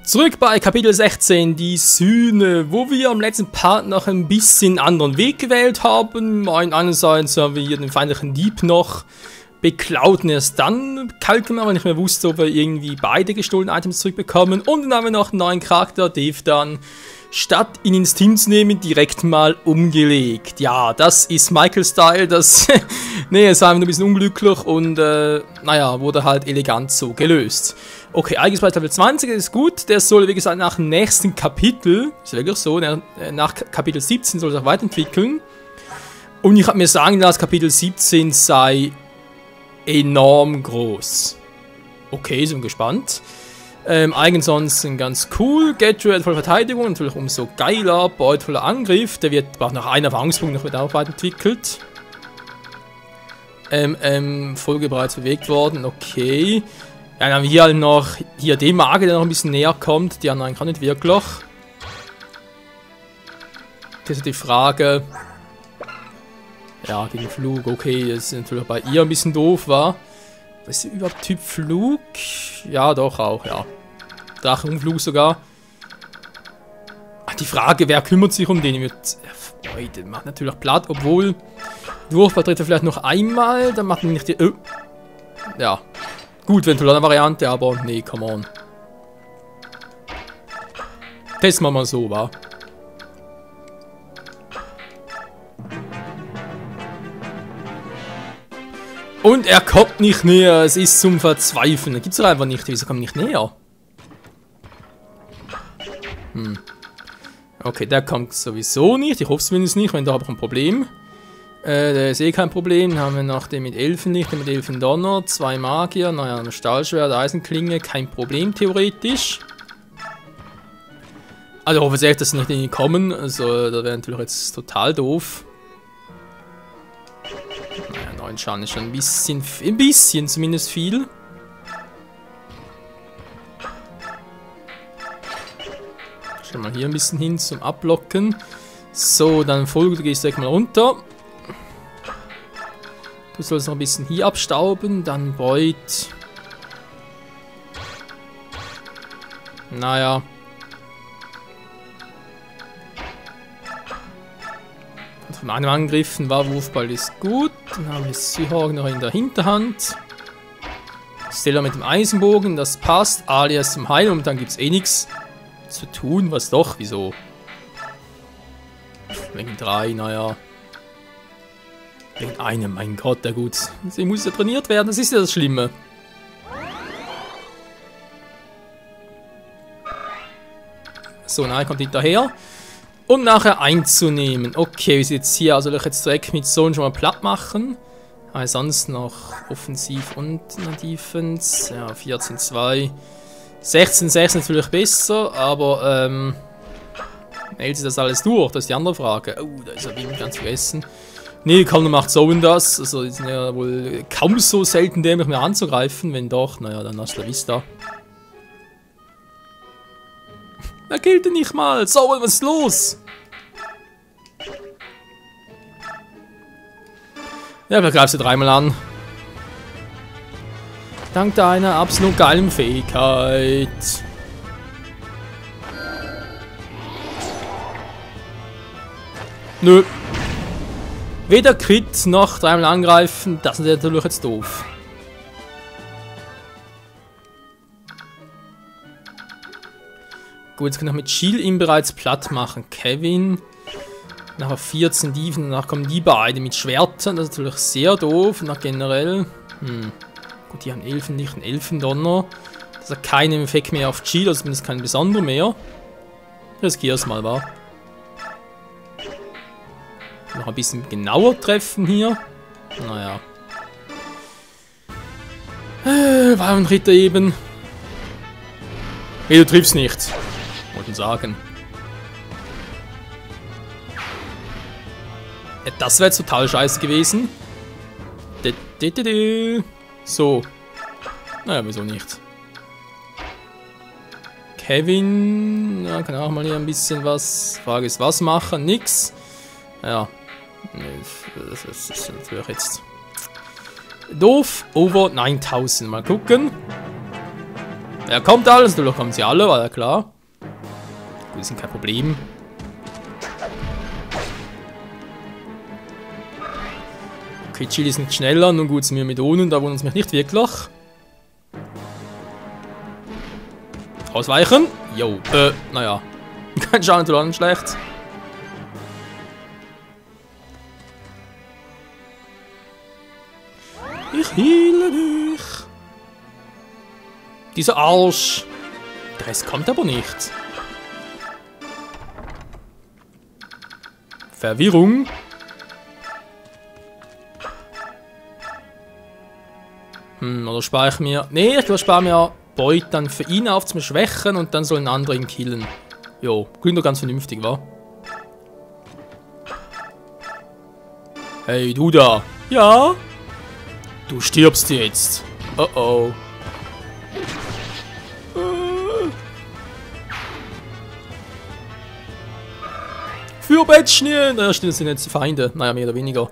Zurück bei Kapitel 16, die Sühne, wo wir am letzten Part noch ein bisschen anderen Weg gewählt haben. Einerseits haben wir hier den feindlichen Dieb noch beklaut und erst dann kalt gemacht, weil ich nicht mehr wusste, ob wir irgendwie beide gestohlenen Items zurückbekommen. Und dann haben wir noch einen neuen Charakter, Dave dann, statt ihn ins Team zu nehmen, direkt mal umgelegt. Ja, das ist Michael-Style, das nee, es war einfach ein bisschen unglücklich und naja, wurde halt elegant so gelöst. Okay, eigentlich bei Level 20 ist gut, der soll wie gesagt nach dem nächsten Kapitel, ist wirklich so, nach Kapitel 17 soll es auch weiterentwickeln. Und ich habe mir sagen lassen, Kapitel 17 sei enorm groß. Okay, sind wir gespannt. Ansonsten ganz cool. Gateway voller Verteidigung, natürlich umso geiler. Beut voller Angriff. Der wird nach einem Erfahrungspunkt noch wieder auch weiterentwickelt. Folge bereits bewegt worden. Okay. Ja, dann haben wir hier halt noch hier den Magier, der noch ein bisschen näher kommt. Die anderen kann nicht wirklich. Das ist die Frage. Ja, gegen Flug. Okay, das ist natürlich bei ihr ein bisschen doof, war. Was ist sie überhaupt Typ Flug? Ja, doch auch, ja. Drachenflug sogar. Ach, die Frage, wer kümmert sich um den? Der macht natürlich platt, obwohl Wurf tritt er vielleicht noch einmal, dann macht er nicht die... Ja. Gut, Ventilator-Variante, aber nee, come on. Testen wir mal so, wa? Und er kommt nicht näher, es ist zum Verzweifeln. Gibt's doch einfach nicht, wieso kommt er nicht näher? Okay, der kommt sowieso nicht, ich hoffe es zumindest nicht, wenn da habe ich ein Problem. Der ist eh kein Problem, dann haben wir noch den mit Elfenlicht, den mit Elfendonner, 2 Magier, naja, ein Stahlschwert, Eisenklinge, kein Problem theoretisch. Also ich hoffe sehr, dass sie nicht irgendwie kommen, also da wäre natürlich jetzt total doof. Naja, 9 Schaden ist schon ein bisschen zumindest viel. Stell mal hier ein bisschen hin zum Ablocken. So, dann Folge, du gehst direkt mal runter. Du sollst noch ein bisschen hier abstauben, dann Beut. Naja. Von einem angegriffen war Wurfball ist gut. Dann haben wir Seahawk noch in der Hinterhand. Stella mit dem Eisenbogen, das passt. Alias zum Heilen und dann gibt es eh nichts zu tun. Was doch? Wieso? Wegen 3, naja. Wegen einem, mein Gott, ja gut. Sie muss ja trainiert werden, das ist ja das Schlimme. So, nein, kommt hinterher. Und nachher einzunehmen. Okay, wir sind jetzt hier, also soll ich jetzt direkt mit Zone schon mal platt machen. Aber sonst noch Offensiv und Defense. Ja, 14-2. 16-6 natürlich besser, aber hält sie das alles durch? Das ist die andere Frage. Oh, da ist er wieder ganz vergessen. Nee, kaum macht Zone das. Also, die sind ja wohl kaum so selten dämlich mehr anzugreifen. Wenn doch, naja, dann hasta la vista. Er killt ihn nicht mal. Zone, was ist los? Ja, wir greifen sie 3-mal an. Dank deiner absolut geilen Fähigkeit. Nö. Weder Crit noch 3-mal angreifen, das ist natürlich jetzt doof. Gut, jetzt kann ich mit Shield ihn bereits platt machen. Kevin. Nachher 14 Dieven, danach kommen die beiden mit Schwertern, das ist natürlich sehr doof. Nach generell. Gut, die haben Elfenlicht und Elfendonner. Das hat keinen Effekt mehr auf Shield, also zumindest keinen besonderen mehr. Riskiere es mal, wa? Noch ein bisschen genauer treffen hier. Naja. War ein Ritter eben. Hey, du triffst nicht. Wollten sagen. Ja, das wäre jetzt total scheiße gewesen. So. Naja, wieso nicht? Kevin. Ja, kann auch mal hier ein bisschen was. Frage ist, was machen? Nix. Ja. Das ist natürlich jetzt doof. Over 9000. Mal gucken. Ja, kommt alles, natürlich kommen sie alle, war ja klar. Gut, das ist kein Problem. Okay, Chili ist nicht schneller, nun gut, sind wir mit ohne, da wundert es mich nicht wirklich. Ausweichen. Jo, naja. Kein Schaden zu landen, schlecht. Ich heile dich. Dieser Arsch. Der Rest kommt aber nicht. Verwirrung. Oder spare ich mir... Nee, ich spare mir Beut dann für ihn auf zum Schwächen und dann soll ein anderer ihn killen. Jo, klingt doch ganz vernünftig, wa? Hey, du da. Ja? Du stirbst jetzt. Oh oh. Fürbettchen! Ja, stimmt, das sind jetzt die Feinde. Naja, mehr oder weniger.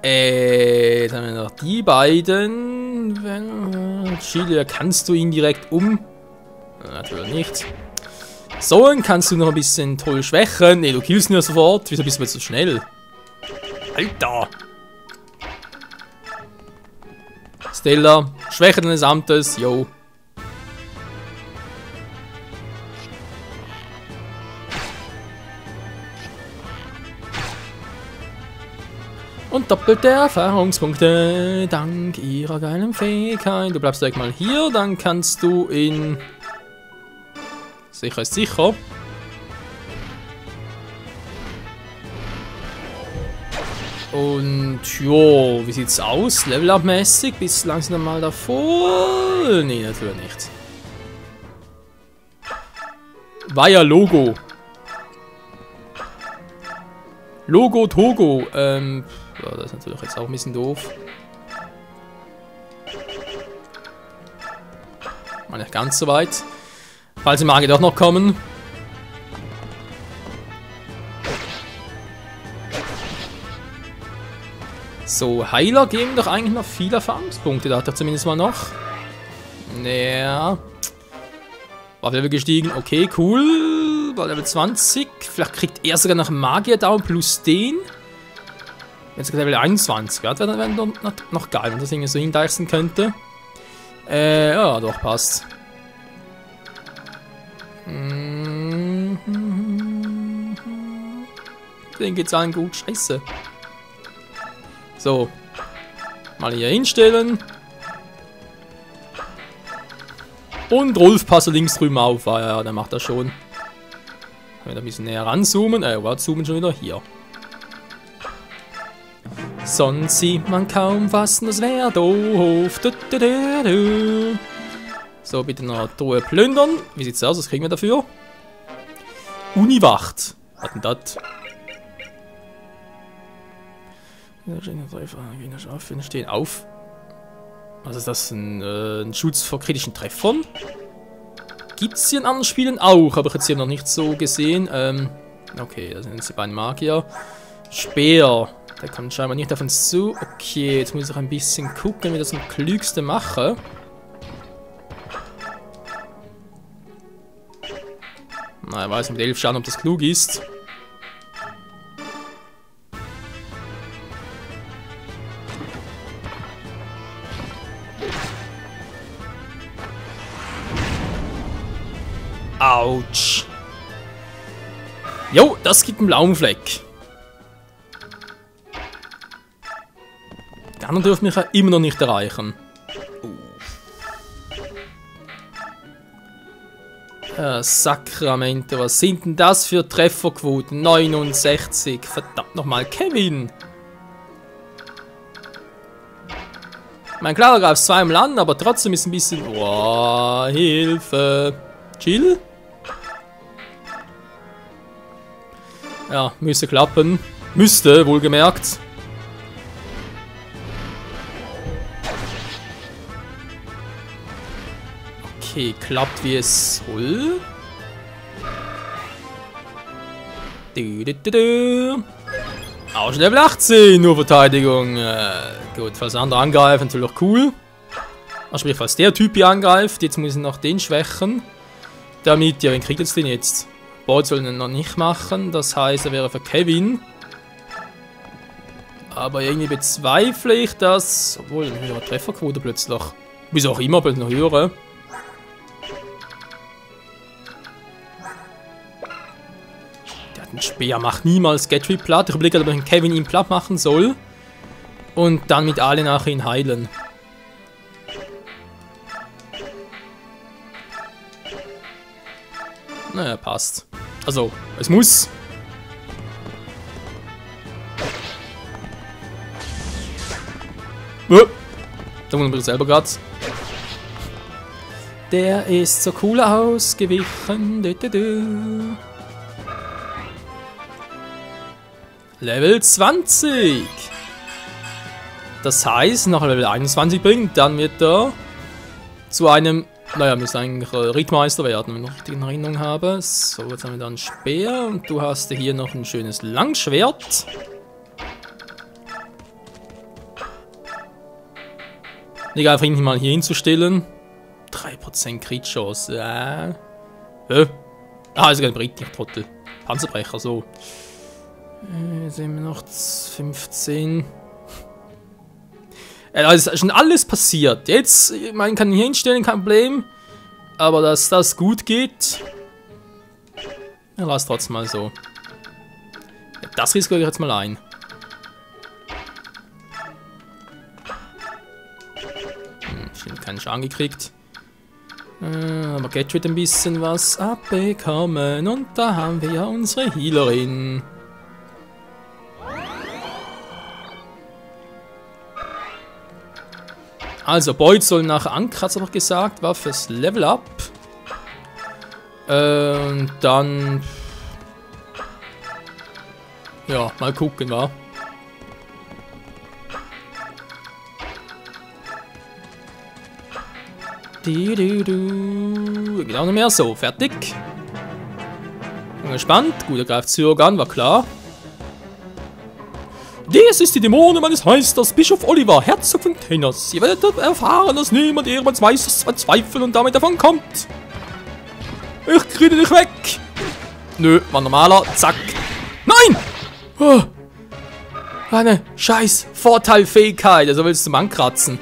Jetzt haben wir noch die beiden. Chile, kannst du ihn direkt natürlich nicht. So, dann kannst du noch ein bisschen toll schwächen. Ne, du killst ihn ja sofort. Wieso bist du jetzt so schnell? Alter! Stella, Schwäche deines Amtes, yo. Und doppelte Erfahrungspunkte dank ihrer geilen Fähigkeit. Du bleibst direkt mal hier, dann kannst du in... Sicher ist sicher. Und jo, wie sieht's aus? Level-Up-mäßig? Bislang sind wir mal davor. Nee, natürlich nicht. War ja Logo. Logo Togo. Ja, das ist natürlich jetzt auch ein bisschen doof. Mal nicht ganz so weit. Falls die Magier doch noch kommen. So, Heiler geben doch eigentlich noch viele Erfahrungspunkte. Da hat er zumindest mal noch. Naja. War Level gestiegen. Okay, cool. War Level 20. Vielleicht kriegt er sogar noch Magier Down plus den. Jetzt sogar Level 21. Ja, das wäre noch geil, wenn das Ding so hindeichsen könnte. Ja, doch, passt. Den geht's allen gut. Scheiße. So. Mal hier hinstellen. Und Rolf passe links drüben auf. Ah, ja, der macht das schon. Wieder ein bisschen näher ranzoomen. Zoomen schon wieder hier. Sonst sieht man kaum was, das wäre doof. So, bitte noch Truhe plündern. Wie sieht's aus? Was kriegen wir dafür? Uniwacht. Was denn das? Stehen auf. Was ist das? Ein Schutz vor kritischen Treffern? Gibt es hier in anderen Spielen auch, habe ich jetzt hier noch nicht so gesehen. Okay, das sind jetzt die beiden Magier. Speer, der kommt scheinbar nicht auf uns zu. Okay, jetzt muss ich ein bisschen gucken, wie ich das am klügsten mache. Na, ich weiß mit 11 schauen, ob das klug ist. Autsch. Jo, das gibt einen blauen Fleck. Die anderen dürfen mich ja immer noch nicht erreichen. Sakramente, was sind denn das für Trefferquoten? 69. Verdammt nochmal, Kevin. Mein klar, da gab es zweimal an, aber trotzdem ist ein bisschen... Boah, Hilfe. Chill. Ja, müsste klappen. Müsste, wohlgemerkt. Okay, klappt wie es soll. Auch schon Level 18, nur Verteidigung. Gut, falls andere angreifen, natürlich auch cool. Also sprich, falls der Typ hier angreift, jetzt muss ich noch den schwächen. Damit, ja, wen kriegt jetzt den jetzt? Bolt soll ihn noch nicht machen, das heißt, er wäre für Kevin. Aber irgendwie bezweifle ich das. Obwohl, eine höhere Trefferquote plötzlich. Wieso auch immer, plötzlich noch höhere. Der hat einen Speer, macht niemals Gatry platt. Ich überlege, ob ich Kevin ihn platt machen soll. Und dann mit alle nachher ihn heilen. Naja, passt. Also, es muss. Da wundert mich selber gerade. Der ist so cool ausgewichen. Level 20. Das heißt, nach Level 21 bringt, dann wird er zu einem, naja, müsste eigentlich Rittmeister werden, wenn ich noch richtig in Erinnerung habe. So, jetzt haben wir da einen Speer und du hast hier noch ein schönes Langschwert. Egal, einfach ihn mal hier hinzustellen. 3% Crit-Chance. Ah, ist kein Brit, nicht Trottel. Panzerbrecher, so. Jetzt sehen wir noch 15. Also ist schon alles passiert. Jetzt, man kann ihn hier hinstellen, kein Problem. Aber dass das gut geht. Ja, lass trotzdem mal so. Das riskiere ich jetzt mal ein. Ich habe keinen Schaden gekriegt. Aber Gatry wird ein bisschen was abbekommen. Und da haben wir ja unsere Healerin. Also, Boyd soll nach Anker, hat's aber gesagt, war fürs Level Up. Dann. Ja, mal gucken, wa? Geht auch nicht mehr so, fertig. Bin gespannt. Gut, er greift Zyrg an, war klar. Dies ist die Dämone meines Meisters, Bischof Oliver, Herzog von Tenos. Ihr werdet erfahren, dass niemand Ehrenmanns Meisters verzweifelt und damit davon kommt. Ich kriege dich weg. Nö, war normaler. Zack. Nein! Oh. Eine scheiß Vorteilfähigkeit. Also willst du zum Ankratzen.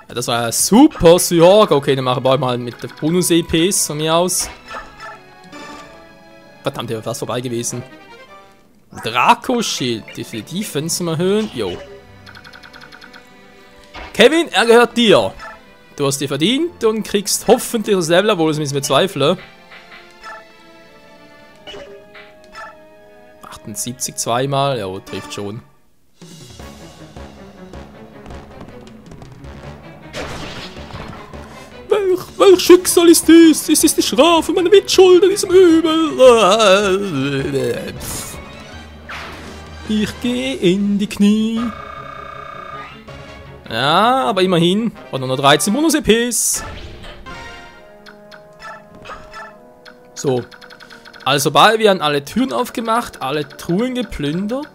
Ja, das war ja super Sorge. Okay, dann machen wir mal mit der Bonus-EPs von mir aus. Verdammt, der wäre fast vorbei gewesen. Draco-Schild. Die Defense mal erhöhen. Jo. Kevin, er gehört dir. Du hast dir verdient und kriegst hoffentlich das Level, obwohl es ein bisschen bezweifle. 78 zweimal. Ja, trifft schon. Welch Schicksal ist dies? Es ist die Strafe meiner Mitschuld an diesem Übel. Ich gehe in die Knie. Ja, aber immerhin. Und nur noch 13 Bonus-EPs. So. Also bald werden alle Türen aufgemacht, alle Truhen geplündert.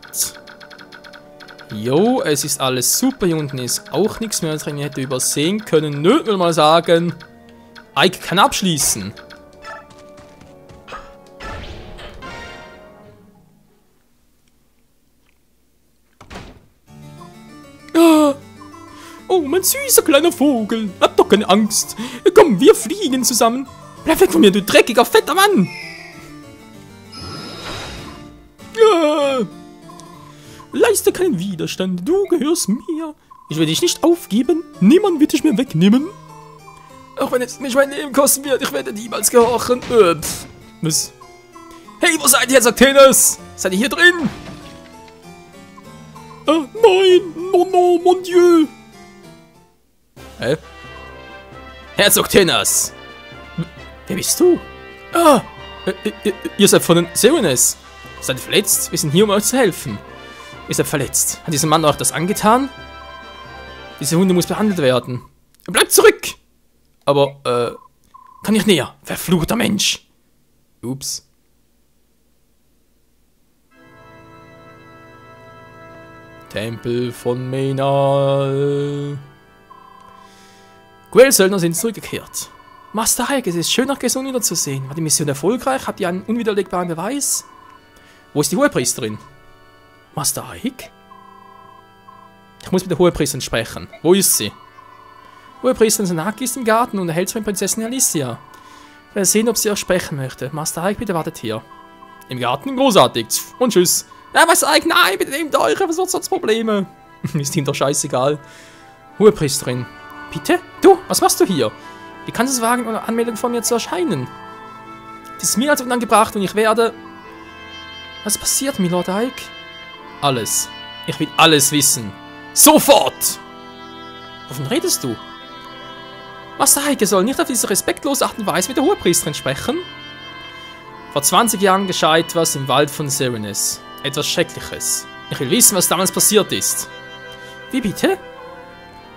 Jo, es ist alles super. Hier unten ist auch nichts mehr, was ich hätte übersehen können. Nö, will mal sagen. Ike kann abschließen. Ah. Oh, mein süßer kleiner Vogel. Hab doch keine Angst. Komm, wir fliegen zusammen. Bleib weg von mir, du dreckiger, fetter Mann. Ja. Leiste keinen Widerstand, du gehörst mir. Ich werde dich nicht aufgeben, niemand wird dich mir wegnehmen. Auch wenn es mich mein Leben kosten wird, ich werde niemals gehorchen. Was? Hey, wo seid ihr, sagt Tennis? Seid ihr hier drin? Nein, no, mon Dieu. Hä? Herzog Tennis. Wer bist du? Ihr seid von den Serenes. Seid ihr verletzt? Wir sind hier, um euch zu helfen. Ihr seid verletzt. Hat diesem Mann euch das angetan? Diese Hunde muss behandelt werden. Bleibt zurück! Aber, kann ich näher? Verfluchter Mensch! Ups. Tempel von Menal. Quellsöldner sind zurückgekehrt. Master Ike, es ist schön, euch gesund wiederzusehen. War die Mission erfolgreich? Habt ihr einen unwiderlegbaren Beweis? Wo ist die Hohepriesterin? Master Ike? Ich muss mit der Hohepriesterin sprechen. Wo ist sie? Hohepriesterin Senaki ist im Garten und erhält sich mit Prinzessin Alicia. Ich werde sehen, ob sie euch sprechen möchte. Master Ike, bitte wartet hier. Im Garten? Großartig. Und tschüss. Ja, Master Ike, nein, bitte nehmt euch, was wird sonst Probleme? Ist ihm doch scheißegal. Hohepriesterin. Bitte? Du, was machst du hier? Wie kannst du es wagen, ohne Anmeldung von mir zu erscheinen? Das ist mir als unangebracht und ich werde... Was passiert, Milord Ike? Alles. Ich will alles wissen. Sofort! Wovon redest du? Master Ike soll nicht auf diese respektlose Art und Weise mit der Hohepriesterin sprechen. Vor 20 Jahren geschah etwas im Wald von Serenes. Etwas Schreckliches. Ich will wissen, was damals passiert ist. Wie bitte?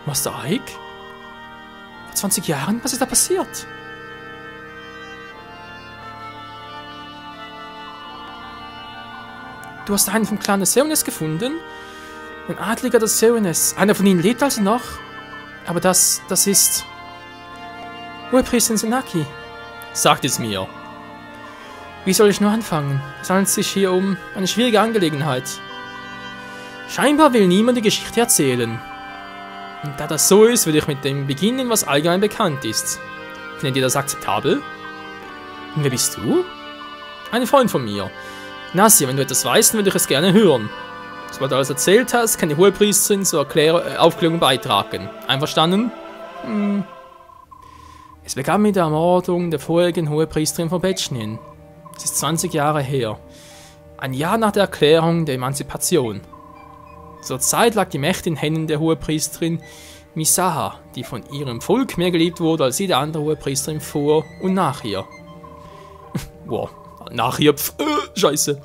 Master Ike? Vor 20 Jahren? Was ist da passiert? Du hast einen vom Clan des Serenes gefunden? Ein Adliger des Serenes. Einer von ihnen lebt also noch? Aber das ist... Hohepriesterin Senaki. Sagt es mir. Wie soll ich nur anfangen? Es handelt sich hier um eine schwierige Angelegenheit. Scheinbar will niemand die Geschichte erzählen. Und da das so ist, würde ich mit dem beginnen, was allgemein bekannt ist. Findet ihr das akzeptabel? Und wer bist du? Ein Freund von mir. Nasia, wenn du etwas weißt, würde ich es gerne hören. Sobald du alles erzählt hast, kann die Hohepriesterin zur Aufklärung beitragen. Einverstanden? Es begann mit der Ermordung der vorherigen Hohepriesterin von Betschnien. Es ist 20 Jahre her. Ein Jahr nach der Erklärung der Emanzipation. Zur Zeit lag die Mächte in Händen der Hohepriesterin Misaha, die von ihrem Volk mehr geliebt wurde als jede andere Hohepriesterin vor und nach ihr. Wow, nach ihr, scheiße.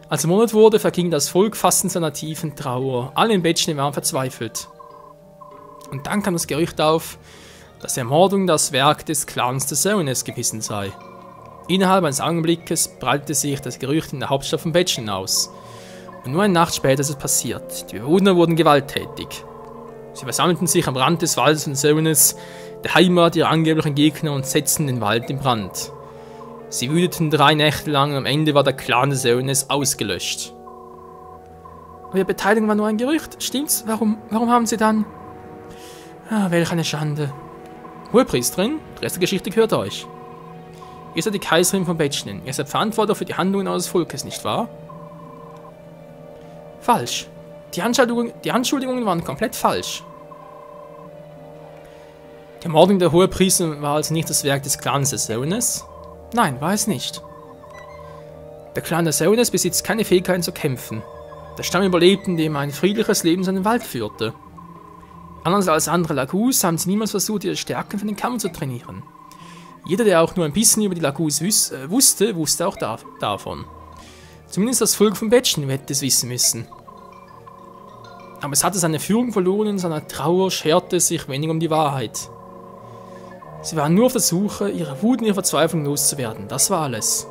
Als er Monat wurde, verging das Volk fast in seiner tiefen Trauer. Alle in Betschnien waren verzweifelt. Und dann kam das Gerücht auf, dass die Ermordung das Werk des Clans des Serenes gewesen sei. Innerhalb eines Augenblickes breitete sich das Gerücht in der Hauptstadt von Betschnien aus. Und nur eine Nacht später ist es passiert. Die Bewohner wurden gewalttätig. Sie versammelten sich am Rand des Waldes von Serenes, der Heimat ihrer angeblichen Gegner, und setzten den Wald in Brand. Sie wüteten 3 Nächte lang und am Ende war der Clan des Serenes ausgelöscht. Aber ihre Beteiligung war nur ein Gerücht. Stimmt's? Warum haben sie dann... Ah, welch eine Schande. Hohepriesterin, der Rest der Geschichte gehört euch. Ihr seid die Kaiserin von Betschnien. Ihr seid verantwortlich für die Handlungen eures Volkes, nicht wahr? Falsch. Die Anschuldigungen waren komplett falsch. Die Ermordung der Hohepriesterin war also nicht das Werk des Clans des Serenes? Nein, war es nicht. Der Clan des Serenes besitzt keine Fähigkeiten zu kämpfen. Der Stamm überlebte, indem er ein friedliches Leben in seinen Wald führte. Anders als andere Lagus haben sie niemals versucht, ihre Stärken für den Kampf zu trainieren. Jeder, der auch nur ein bisschen über die Lagus wusste auch davon. Zumindest das Volk von Betschnien hätte es wissen müssen. Aber es hatte seine Führung verloren und in seiner Trauer scherte es sich wenig um die Wahrheit. Sie waren nur auf der Suche, ihre Wut und ihre Verzweiflung loszuwerden. Das war alles.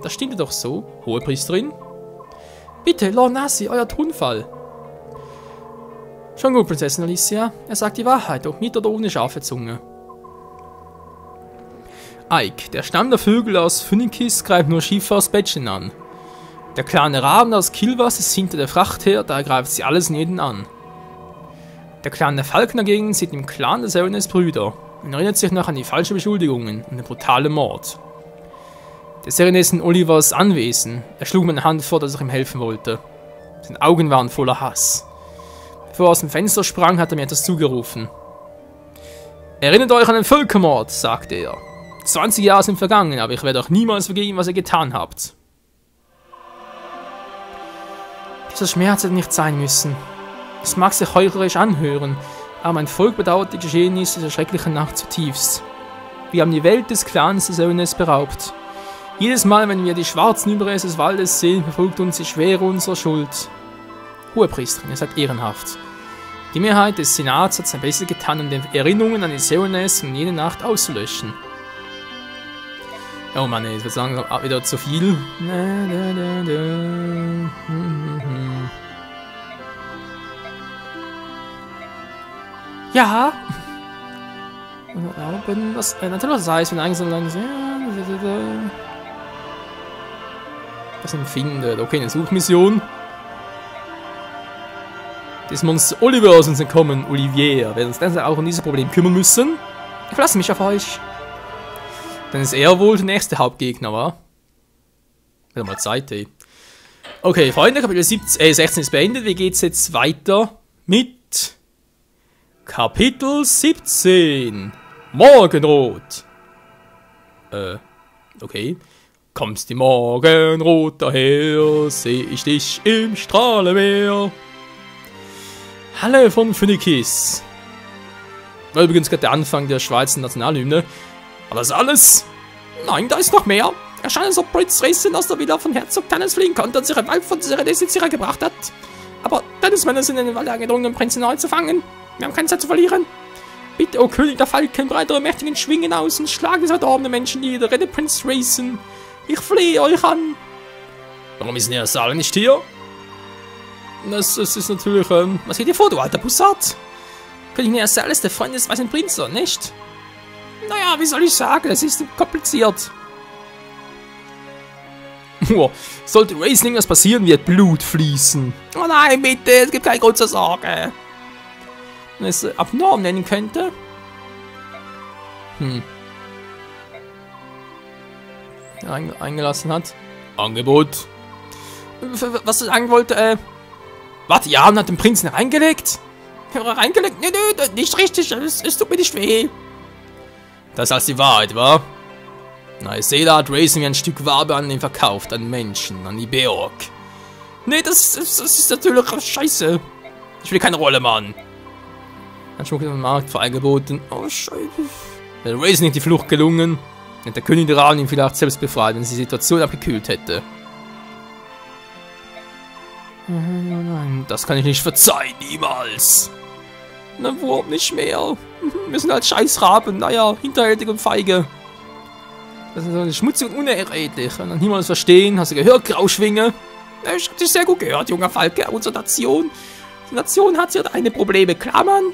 Das stimmte doch so, Hohepriesterin? Bitte, Lord Nasi, euer Tonfall. Schon gut, Prinzessin Alicia. Er sagt die Wahrheit, ob mit oder ohne scharfe Zunge. Ike, der Stamm der Vögel aus Phoenikis greift nur Schiffe aus Betschnien an. Der Clan der Raben aus Kilwas ist hinter der Fracht her, daher greift sie alles und jeden an. Der Clan der Falken dagegen sieht im Clan des Serenes Brüder und erinnert sich noch an die falschen Beschuldigungen und den brutalen Mord. Der Serenes ist in Olivers Anwesen. Er schlug mir eine Hand vor, dass ich ihm helfen wollte. Seine Augen waren voller Hass. Bevor er aus dem Fenster sprang, hat er mir etwas zugerufen. Erinnert euch an den Völkermord, sagte er. 20 Jahre sind vergangen, aber ich werde euch niemals vergeben, was ihr getan habt. Dieser Schmerz hätte nicht sein müssen. Es mag sich heuchlerisch anhören, aber mein Volk bedauert die Geschehnisse dieser schrecklichen Nacht zutiefst. Wir haben die Welt des Clans des Serenes beraubt. Jedes Mal, wenn wir die schwarzen Überreste des Waldes sehen, verfolgt uns die Schwere unserer Schuld. Hohepriesterin, ihr seid ehrenhaft. Die Mehrheit des Senats hat sein Bestes getan, um die Erinnerungen an die Serenes und jene Nacht auszulöschen. Oh Mann, jetzt wird langsam wieder zu viel. Ja. Was natürlich was heißt, wenn langsam was empfindet. Okay, eine Suchmission. Das Monster Oliver aus uns entkommen. Olivier. Wir werden uns dann auch um dieses Problem kümmern müssen. Ich verlasse mich auf euch. Dann ist er wohl der nächste Hauptgegner, wa? Wieder mal Zeit, ey. Okay, Freunde, Kapitel 16 ist beendet. Wie geht's jetzt weiter mit Kapitel 17? Morgenrot. Okay. Kommst die Morgenrot daher, seh ich dich im Strahlemeer. Halle von Phoenikis. War übrigens gerade der Anfang der Schweizer Nationalhymne. Aber das ist alles? Nein, da ist noch mehr. Er scheint, als ob Prinz Racing aus der Villa von Herzog Tannis fliehen konnte und sich ein Wald von Serenissira gebracht hat. Aber Tennismänner sind in den Wald eingedrungen, um Prinzen neu zu fangen. Wir haben keine Zeit zu verlieren. Bitte, o König der Falken, breite eure mächtigen Schwingen aus und schlage diese verdorbenen Menschen nieder. Rette Prinz Racing. Ich flehe euch an. Warum ist der Saal nicht hier? Das ist natürlich, was geht hier vor, du alter Bussard? König Neasal ist der Freund des Weißen Prinzen, nicht? Naja, wie soll ich sagen, es ist kompliziert. Sollte Racing was passieren, wird Blut fließen. Oh nein, bitte, es gibt keine Grund zur Sorge. Wenn es abnorm nennen könnte. Eingelassen hat. Angebot. Was ich sagen wollte, warte, ja, und hat den Prinzen reingelegt? Reingelegt? Nö, nicht richtig, es tut mir nicht weh. Das ist als die Wahrheit, wa? Na, Seela hat Racing wie ein Stück Wabe an ihn verkauft, an Menschen, an die Beorg. Nee, das ist natürlich scheiße. Ich will keine Rolle, Mann. Ein Schmuck im Markt vergeboten. Oh, scheiße. Wäre Racing nicht die Flucht gelungen, hätte der König der Rauen ihn vielleicht selbst befreit, wenn sie die Situation abgekühlt hätte. Nein, das kann ich nicht verzeihen, niemals. Na, wo nicht mehr. Wir sind halt Scheißraben, naja, hinterhältig und feige. Das ist so schmutzig und unehrlich. Und dann niemals verstehen. Hast du gehört, Grauschwinge? Ich hab dich sehr gut gehört, junger Falke. Unsere Nation. Die Nation hat hier eine Probleme. Klar, Mann?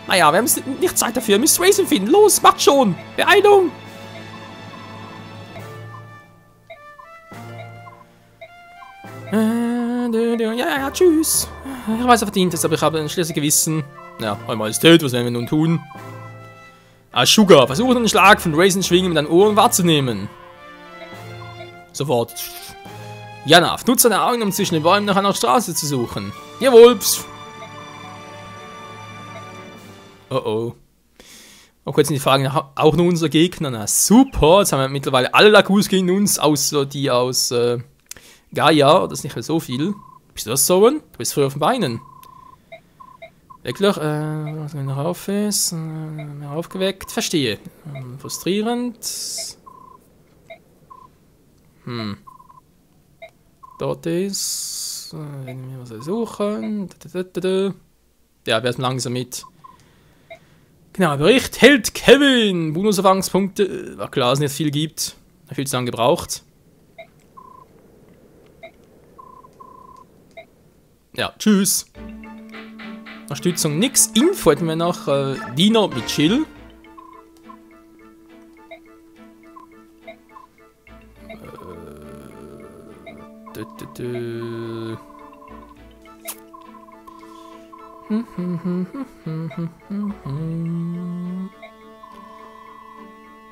Naja, wir haben nicht Zeit dafür. Wir müssen Racing finden. Los, macht schon. Beeilung. Ja, tschüss. Ich weiß, er verdient es, aber ich habe ein schlechtes Gewissen. Ja, Eure Majestät, was werden wir nun tun? Sugar, versuche den Schlag von Racing Schwingen mit deinen Ohren wahrzunehmen. Sofort. Janaf, nutze deine Augen, um zwischen den Bäumen nach einer Straße zu suchen. Jawohl. Oh oh. Auch jetzt sind die Fragen auch nur unser Gegner. Na super, jetzt haben wir mittlerweile alle Lagus gegen uns, außer die aus Gaia. Das ist nicht mehr so viel. Bist du das, Soren? Du bist früh auf den Beinen. Wirklich, was noch auf ist, mehr aufgeweckt, verstehe. Frustrierend. Dort ist, wenn wir was suchen. Ja, wir sind langsam mit. Genau, Bericht, Held Kevin, Bonuserfahrungspunkte, war klar, dass es nicht viel gibt, viel zu lange gebraucht. Ja, tschüss. Unterstützung nix. Info hätten wir noch. Diener mit Chill.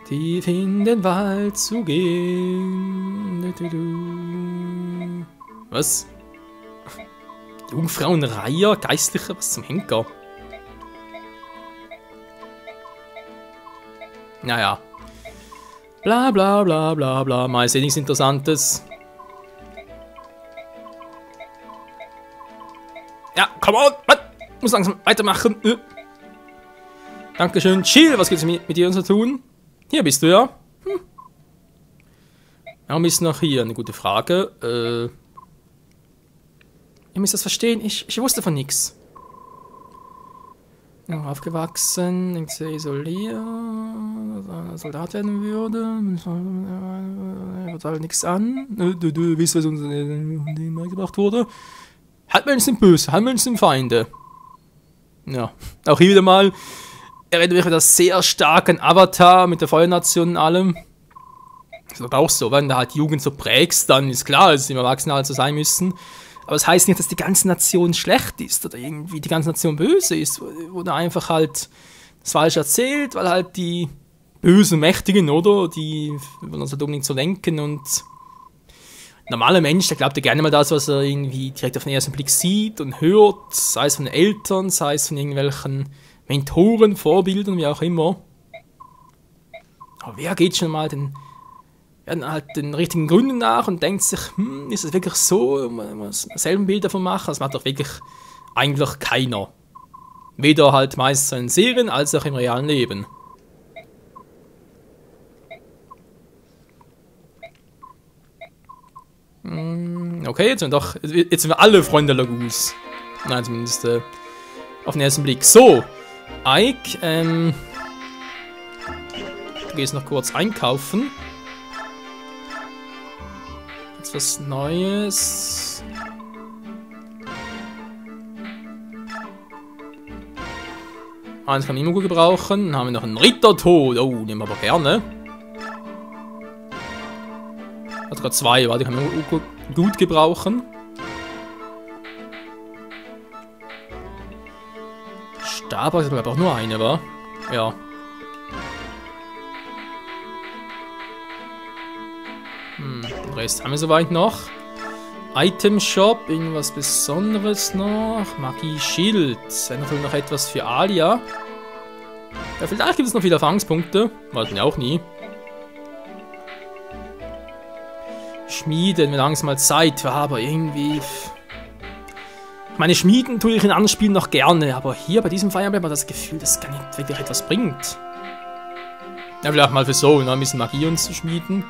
Tief in den Wald zu gehen. Was? Jungfrauenreiher, Geistlicher, was zum Henker? Naja. Bla bla bla bla bla. Mal sehen nichts Interessantes. Ja, come on! Muss langsam weitermachen. Dankeschön. Chill, was gibt's mit dir zu tun? Hier bist du ja. Warum ist noch hier? Eine gute Frage. Ihr müsst das verstehen, ich wusste von nichts. Aufgewachsen, isoliert, Soldat werden würde, halt nichts an. Du weißt, was uns beigebracht wurde. Halbmenschen sind böse, Halbmenschen sind Feinde. Ja, auch hier wieder mal erinnert mich wieder sehr stark an Avatar mit der Feuernation und allem. Das ist auch so, wenn du halt die Jugend so prägst, dann ist klar, dass sie im Erwachsenenalter so sein müssen. Aber das heißt nicht, dass die ganze Nation schlecht ist oder irgendwie die ganze Nation böse ist, wo da einfach halt das falsch erzählt, weil halt die bösen Mächtigen, oder? Die wollen uns halt unbedingt so lenken und normaler Mensch, der glaubt ja gerne mal das, was er irgendwie direkt auf den ersten Blick sieht und hört, sei es von den Eltern, sei es von irgendwelchen Mentoren, Vorbildern, wie auch immer. Aber wer geht schon mal den richtigen Gründen nach und denkt sich, ist das wirklich so, man muss selben Bild davon machen? Das macht doch wirklich eigentlich keiner. Weder halt meistens in Serien, als auch im realen Leben. Okay, jetzt sind wir alle Freunde Lagus. Nein, zumindest auf den ersten Blick. So, Ike, du gehst noch kurz einkaufen. Jetzt was Neues. Eins kann ich immer gut gebrauchen. Dann haben wir noch einen Rittertod. Oh, nehmen wir aber gerne. Hat gerade zwei, warte, die kann man gut gebrauchen. Stab, ich glaube auch nur eine, war. Ja. Den Rest haben wir soweit noch. Item Shop, irgendwas Besonderes noch. Magie Schild. Wäre natürlich noch etwas für Alia. Ja, vielleicht gibt es noch viele Erfahrungspunkte. Wollten ja auch nie. Schmieden, wenn langsam mal Zeit war, aber irgendwie. Meine Schmieden tue ich in anderen Spielen noch gerne, aber hier bei diesem Fire Emblem hat man das Gefühl, dass gar nicht wirklich etwas bringt. Ja, vielleicht mal für so, ein bisschen Magie uns zu schmieden.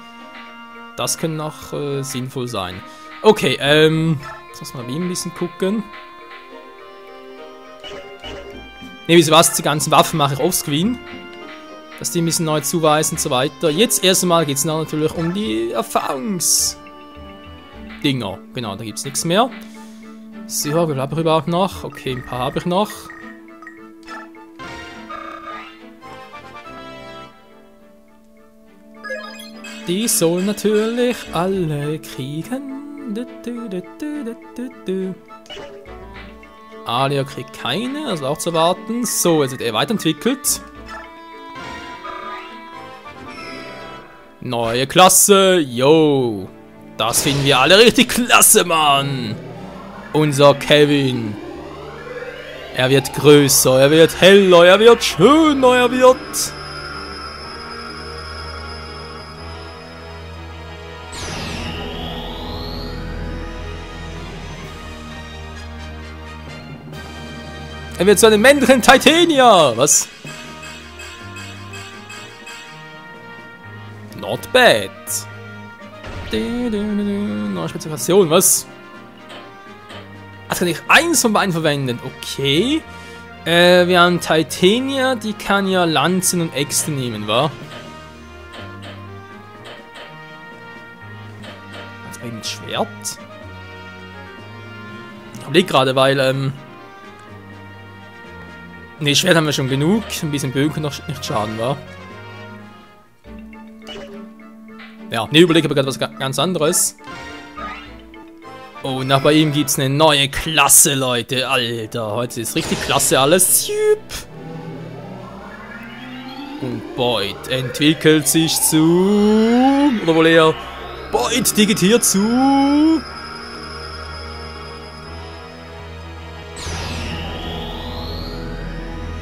Das könnte noch sinnvoll sein. Okay, jetzt muss man ein bisschen gucken. Ne, wieso was? Die ganzen Waffen mache ich offscreen. Dass die ein bisschen neu zuweisen und so weiter. Jetzt erstmal geht es natürlich um die Erfahrungsdinger. Genau, da gibt es nichts mehr. So, wie viel habe ich überhaupt noch? Okay, ein paar habe ich noch. Die sollen natürlich alle kriegen. Alia kriegt keine, also auch zu erwarten. So, jetzt wird er weiterentwickelt. Neue Klasse, yo. Das finden wir alle richtig klasse, Mann. Unser Kevin. Er wird größer, er wird heller, er wird schöner, er wird... Er wird zu einem männlichen Titania. Was? Not bad. Neue Spezifikation, was? Das kann ich eins von beiden verwenden. Okay. Wir haben Titania, die kann ja Lanzen und Äxte nehmen, wa? Was bei ihm mit Schwert? Ich überlege gerade, weil, ne, Schwert haben wir schon genug. Ein bisschen Bögen kann noch nicht schaden, wa? Ja, ne, überlege aber gerade was ganz anderes. Oh, nach bei ihm gibt es eine neue Klasse, Leute. Alter, heute ist richtig klasse alles. Und Boyd entwickelt sich zu... Oder wohl eher... Boyd digitiert zu...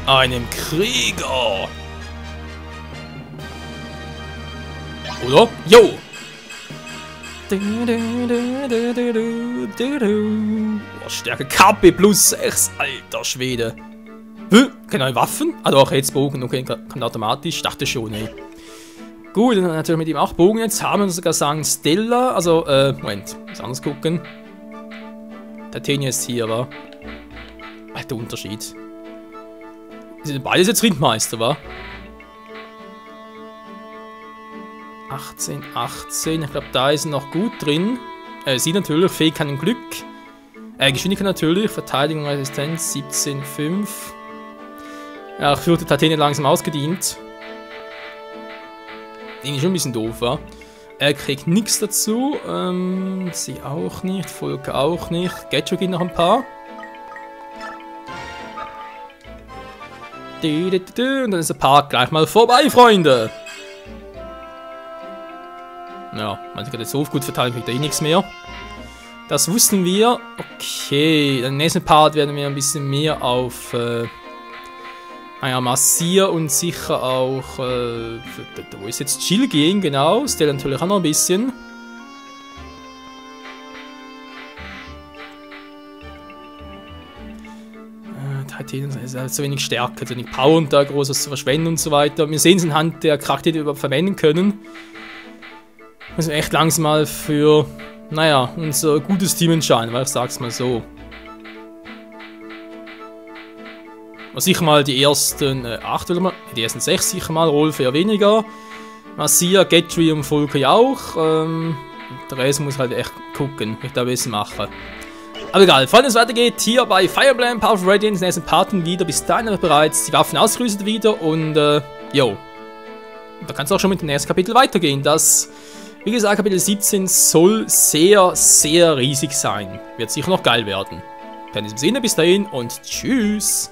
einem Krieger. Oder? Jo! Oh, Stärke KP plus 6, alter Schwede. Keine Waffen? Ah doch, jetzt Bogen, okay, kommt automatisch. Ich dachte schon, ey. Gut, dann natürlich mit ihm auch Bogen. Jetzt haben wir sogar sagen Stella, also, Moment, muss anders gucken. Titania ist hier, wa? Alter Unterschied. Sind beides jetzt Rittmeister, wa? 18, 18. Ich glaube, da ist noch gut drin. Sie natürlich, Fähigkeit und Glück. Geschwindigkeit natürlich, Verteidigung und Resistenz 17, 5. Ja, ich fürchte, Tatene langsam ausgedient. Den ist schon ein bisschen doof, wa? Er kriegt nichts dazu. Sie auch nicht. Volker auch nicht. Getcho geht noch ein paar. Und dann ist der Part gleich mal vorbei, Freunde. Ja, man kann jetzt so gut verteilen, kriegt er eh nichts mehr. Das wussten wir. Okay, im nächsten Part werden wir ein bisschen mehr auf naja, Massier und sicher auch wo ist jetzt Chill gehen, genau. Stell natürlich auch noch ein bisschen. Ist halt so wenig Stärke, so wenig Power und da großes zu verschwenden und so weiter. Wir sehen es anhand der Charaktere, die wir überhaupt verwenden können. Müssen wir echt langsam mal für, naja, unser gutes Team entscheiden, weil ich sag's mal so. Sicher mal die ersten 8 oder mal, die ersten 6 sicher mal, Rolf eher weniger. Massier, Getri und Volker ja auch. Der Rest muss halt echt gucken, wie ich da besser mache. Aber egal, falls es weitergeht, hier bei Fire Emblem Path of Radiance, nächsten Parten wieder. Bis dahin habe ich bereits die Waffen ausgerüstet wieder und, jo. Da kann es auch schon mit dem nächsten Kapitel weitergehen. Das, wie gesagt, Kapitel 17 soll sehr, sehr riesig sein. Wird sicher noch geil werden. In diesem Sinne, bis dahin und tschüss.